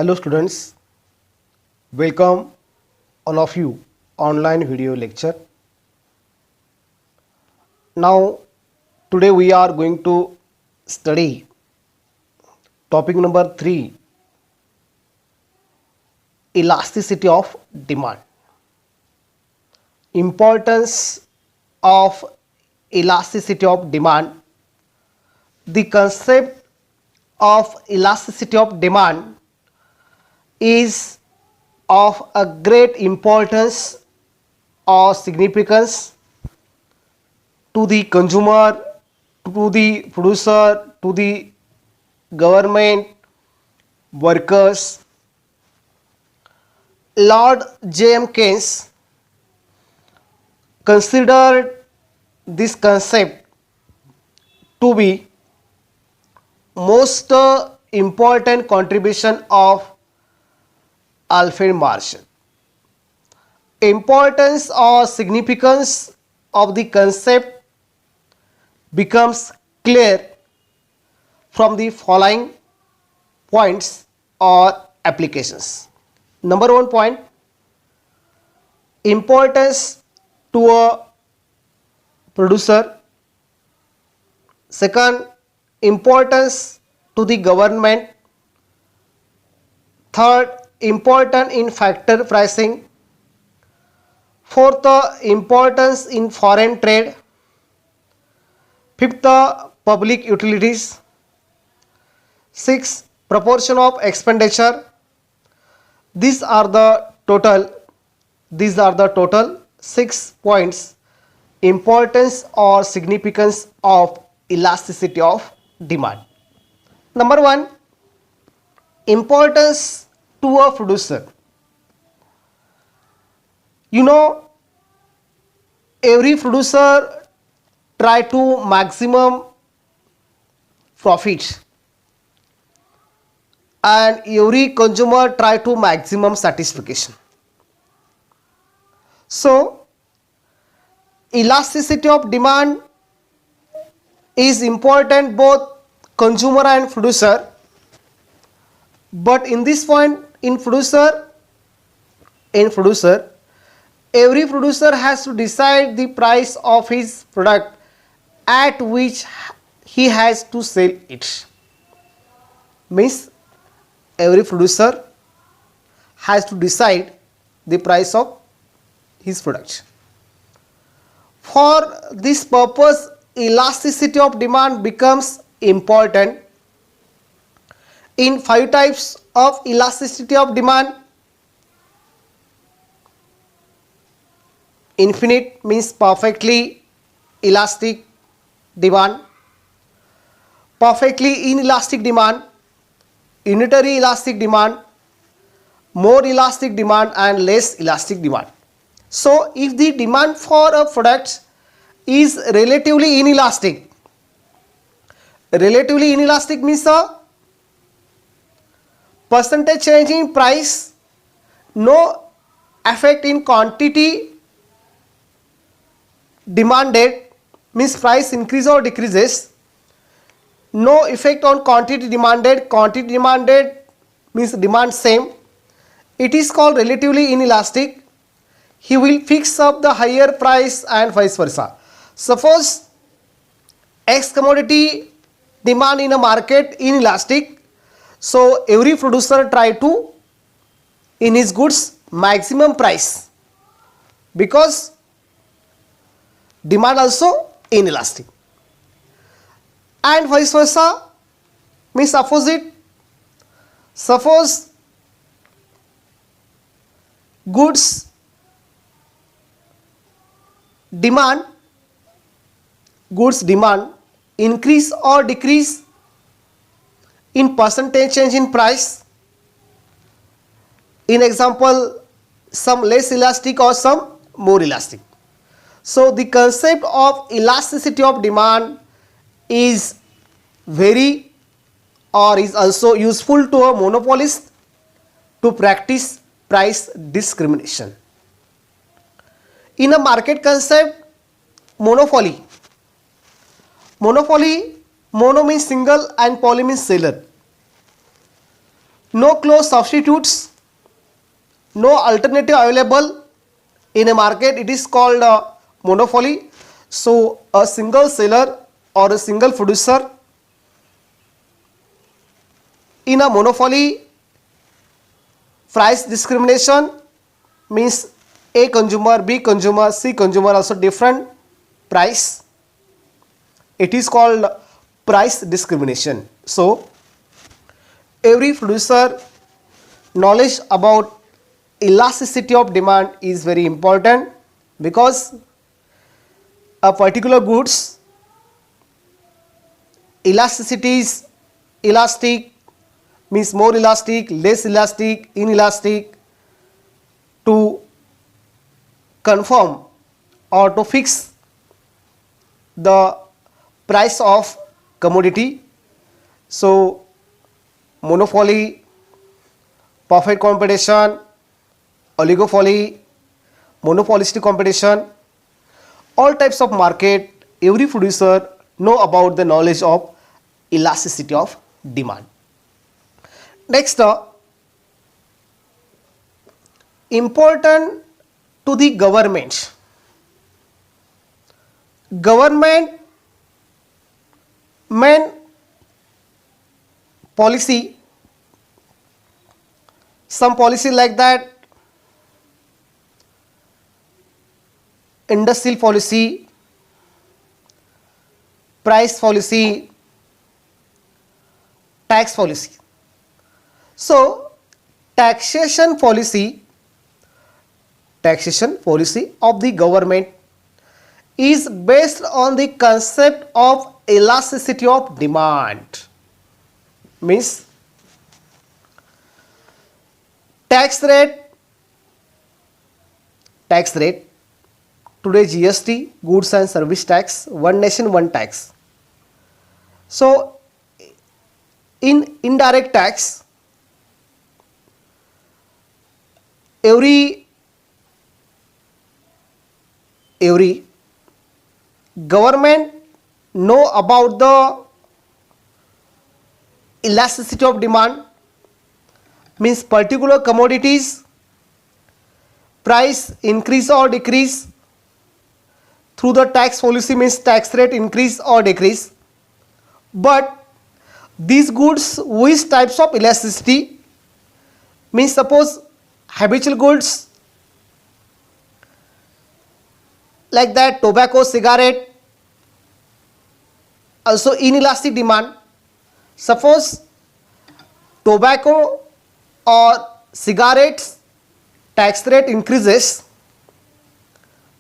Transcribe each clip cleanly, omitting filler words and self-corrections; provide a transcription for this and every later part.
Hello students, welcome all of you online video lecture. Now today we are going to study topic number 3, elasticity of demand. Importance of elasticity of demand. The concept of elasticity of demand is of a great importance or significance to the consumer, to the producer, to the government, workers. Lord J.M. Keynes considered this concept to be most important contribution of Alfred Marshall. Importance or significance of the concept becomes clear from the following points or applications. Number 1 point, importance to a producer. Second, importance to the government. Third, important in factor pricing. Fourth, importance in foreign trade. Fifth, public utilities. Sixth, proportion of expenditure. These are the total 6 points, importance or significance of elasticity of demand. Number 1, importance to a producer. You know, every producer try to maximum profit and every consumer try to maximum satisfaction. So elasticity of demand is important both consumer and producer, but in this point in producer every producer has to decide the price of his product at which he has to sell it. Means every producer has to decide the price of his product. For this purpose, elasticity of demand becomes important. In 5 types of elasticity of demand, infinite means perfectly elastic demand, perfectly inelastic demand, unitary elastic demand, more elastic demand and less elastic demand. So if the demand for a product is relatively inelastic means a percentage change in price, no effect in quantity demanded means price increase or decreases, no effect on quantity demanded means demand same, it is called relatively inelastic. He will fix up the higher price and vice versa. Suppose X commodity demand in a market inelastic, so every producer try to in his goods maximum price because demand also inelastic, and vice versa means opposite. Suppose goods demand increase or decrease in percentage change in price. In example, some less elastic or some more elastic. So the concept of elasticity of demand is very or is also useful to a monopolist to practice price discrimination. In a market concept, monopoly, mono means single and poly means seller. no close substitutes, no alternative available in a market, it is called monopoly. So a single seller or a single producer in a monopoly, price discrimination means A consumer, B consumer, C consumer also different price. It is called price discrimination. So every producer knowledge about elasticity of demand is very important, because a particular goods elasticity is elastic, means more elastic, less elastic, inelastic. To confirm or to fix the price of commodity, so monopoly, perfect competition, oligopoly, monopolistic competition, all types of market, every producer know about the knowledge of elasticity of demand. Next, important to the government. Government main policy, some policy like that, industrial policy, price policy, tax policy. So taxation policy of the government is based on the concept of elasticity of demand. Means tax rate, today GST, goods and service tax, one nation one tax. So in indirect tax, every government know about the elasticity of demand, means particular commodities price increase or decrease through the tax policy, means tax rate increase or decrease. But these goods which types of elasticity, means suppose habitual goods like that, tobacco, cigarette, also inelastic demand. Suppose tobacco or cigarettes tax rate increases,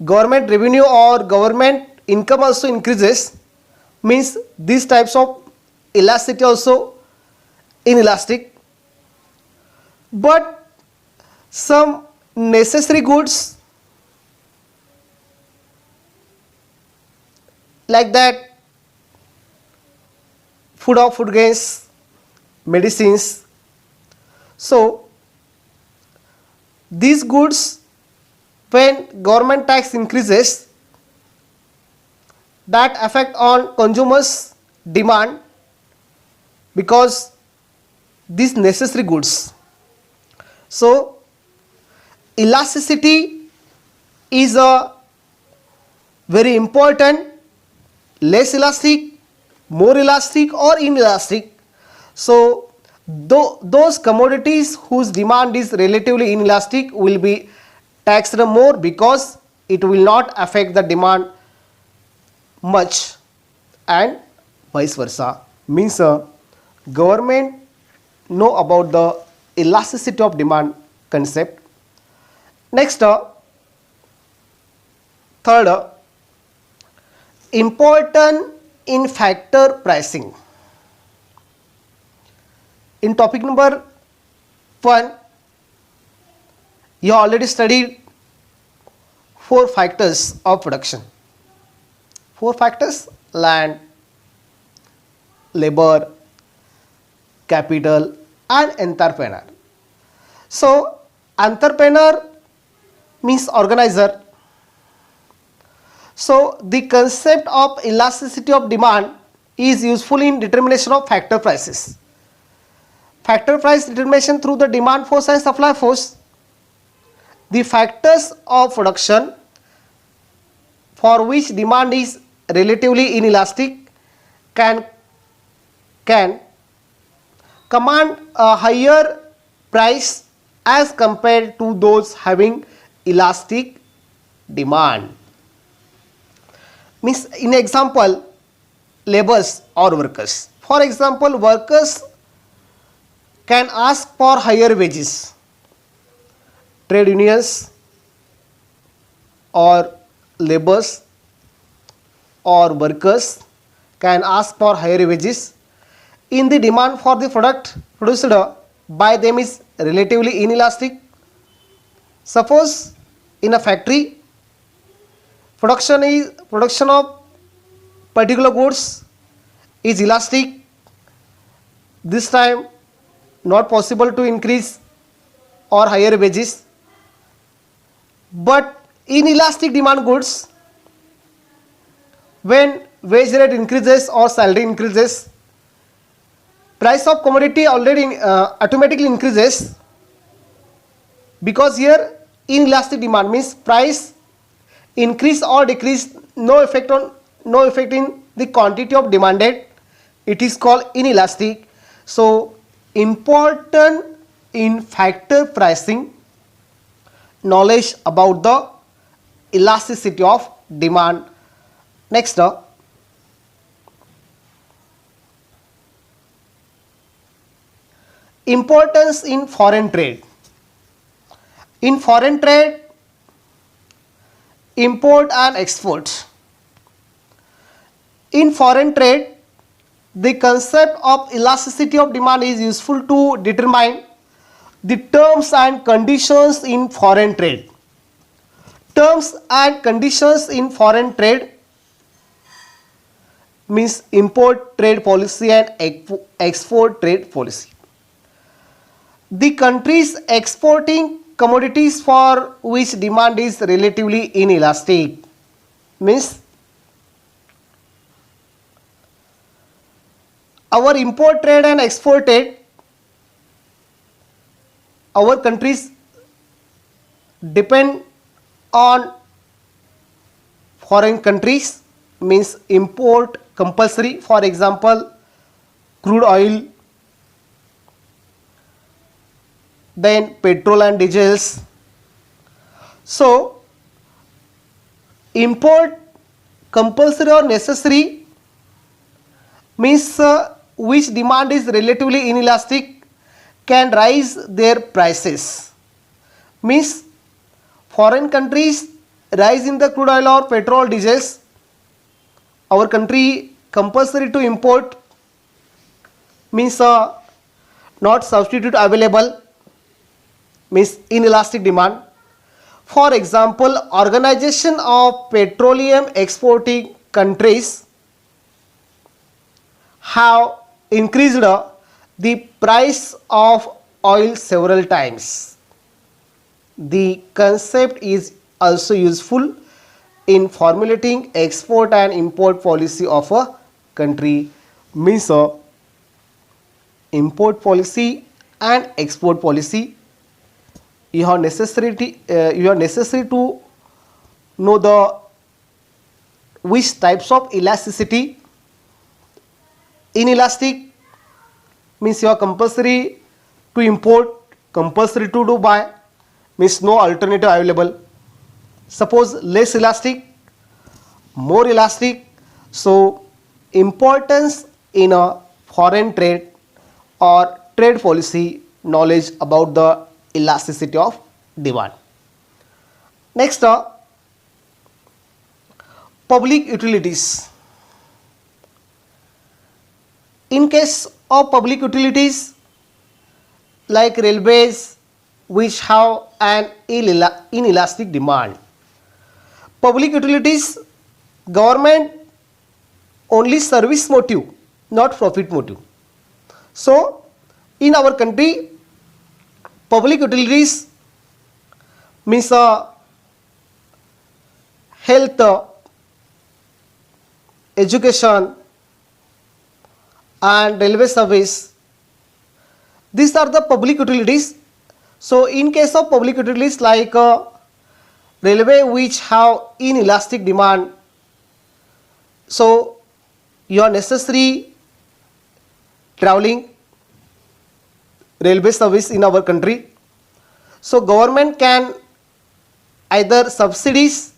government revenue or government income also increases, means these types of elasticity also inelastic. But some necessary goods like that, food or food grains, medicines, so these goods, when government tax increases, that affect on consumers demand, because these necessary goods. So elasticity is a very important, less elastic, more elastic or inelastic. So those commodities whose demand is relatively inelastic will be taxed more, because it will not affect the demand much, and vice versa. Means government know about the elasticity of demand concept. Next, third, important in factor pricing. In topic number 1, you already studied 4 factors of production. 4 factors: land, labor, capital and entrepreneur. So entrepreneur means organizer. So the concept of elasticity of demand is useful in determination of factor prices. Factor price determination through the demand force and supply force. The factors of production for which demand is relatively inelastic can command a higher price as compared to those having elastic demand. Means in example, laborers or workers. For example, workers can ask for higher wages. Trade unions or laborers or workers can ask for higher wages in the demand for the product produced by them is relatively inelastic. Suppose in a factory production of particular goods is elastic, this time not possible to increase or higher wages, but inelastic demand goods, when wage rate increases or salary increases, price of commodity already automatically increases, because here inelastic demand means price increase or decrease, no effect in the quantity of demanded, it is called inelastic. So important in factor pricing, knowledge about the elasticity of demand. Next, importance in foreign trade. In foreign trade, import and export. In foreign trade, the concept of elasticity of demand is useful to determine the terms and conditions in foreign trade. Terms and conditions in foreign trade means import trade policy and export trade policy. The countries exporting commodities for which demand is relatively inelastic means our import trade and export trade, our countries depend on foreign countries, means import compulsory, for example crude oil, then petrol and diesels. So import compulsory or necessary means which demand is relatively inelastic can rise their prices, means foreign countries rise in the crude oil or petrol, diesels, our country compulsory to import means not substitute available, means inelastic demand. For example, Organization of Petroleum Exporting Countries have increased the price of oil several times. The concept is also useful in formulating export and import policy of a country, means import policy and export policy. You are necessary to know the which types of elasticity. Inelastic means you are compulsory to import, compulsory to buy, means no alternative available. Suppose less elastic, more elastic. So importance in a foreign trade or trade policy, knowledge about the elasticity of demand. Next, public utilities. In case of public utilities like railways, which have an inelastic demand, public utilities, government only service motive, not profit motive. So in our country, public utilities means health, education and railway service, These are the public utilities. So in case of public utilities like railway which have inelastic demand, so your necessary traveling railway service in our country, so government can either subsidies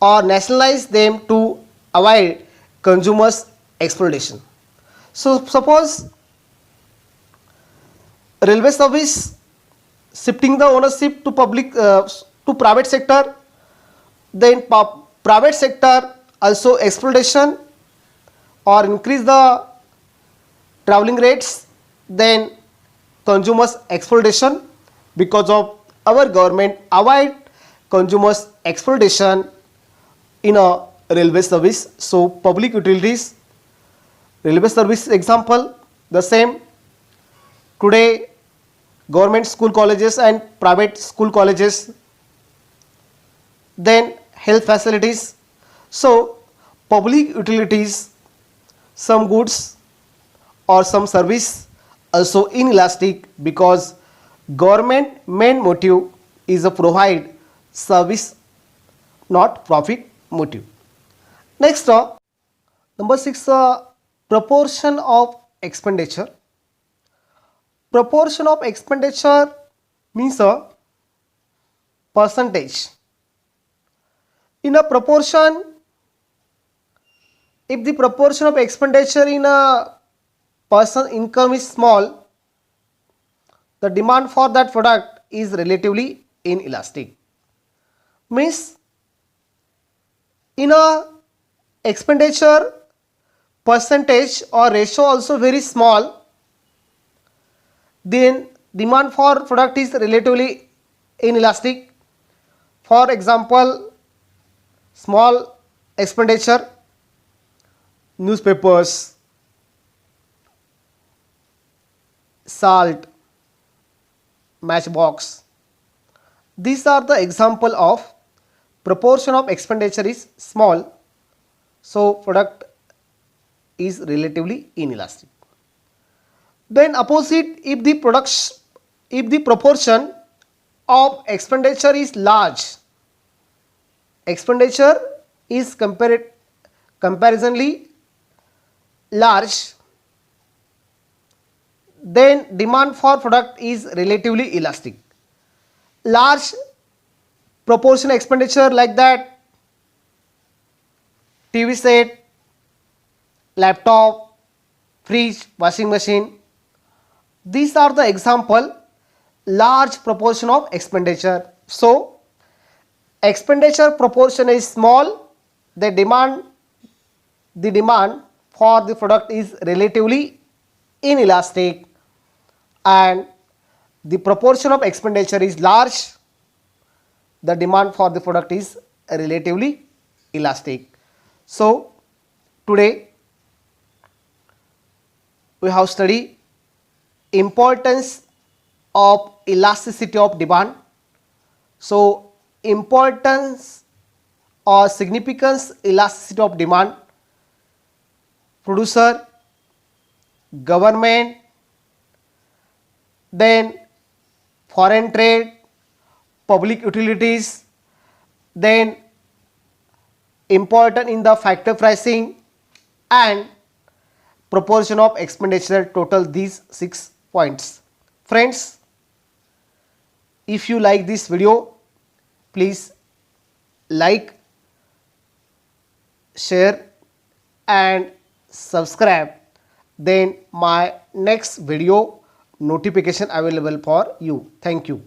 or nationalize them to avoid consumers exploitation. So suppose railway service shifting the ownership to to private sector, then private sector also exploitation or increase the traveling rates, then consumers exploitation, because of our government avoid consumers exploitation in a railway service. So public utilities, railway service example the same. Today government school colleges and private school colleges, then health facilities. So public utilities, some goods or some service also inelastic because government main motive is to provide service, not profit motive. Next, number 6, proportion of expenditure. Proportion of expenditure means a percentage. In a proportion, if the proportion of expenditure in a person income is small, the demand for that product is relatively inelastic. Means in a expenditure percentage or ratio also very small, then demand for product is relatively inelastic. For example, small expenditure, newspapers, salt, matchbox. These are the example of proportion of expenditure is small, so product is relatively inelastic. Then opposite, if the proportion of expenditure is large, expenditure is comparatively large, then demand for product is relatively elastic. Large proportion expenditure like that, TV set, laptop, fridge, washing machine, these are the example large proportion of expenditure. So expenditure proportion is small, the demand for the product is relatively inelastic, and the proportion of expenditure is large, the demand for the product is relatively elastic. So today we have studied importance of elasticity of demand. So importance or significance elasticity of demand, producer, government, then foreign trade, public utilities, then important in the factor pricing and proportion of expenditure, total these 6 points. Friends, if you like this video, please like, share and subscribe, then my next video notification available for you. Thank you.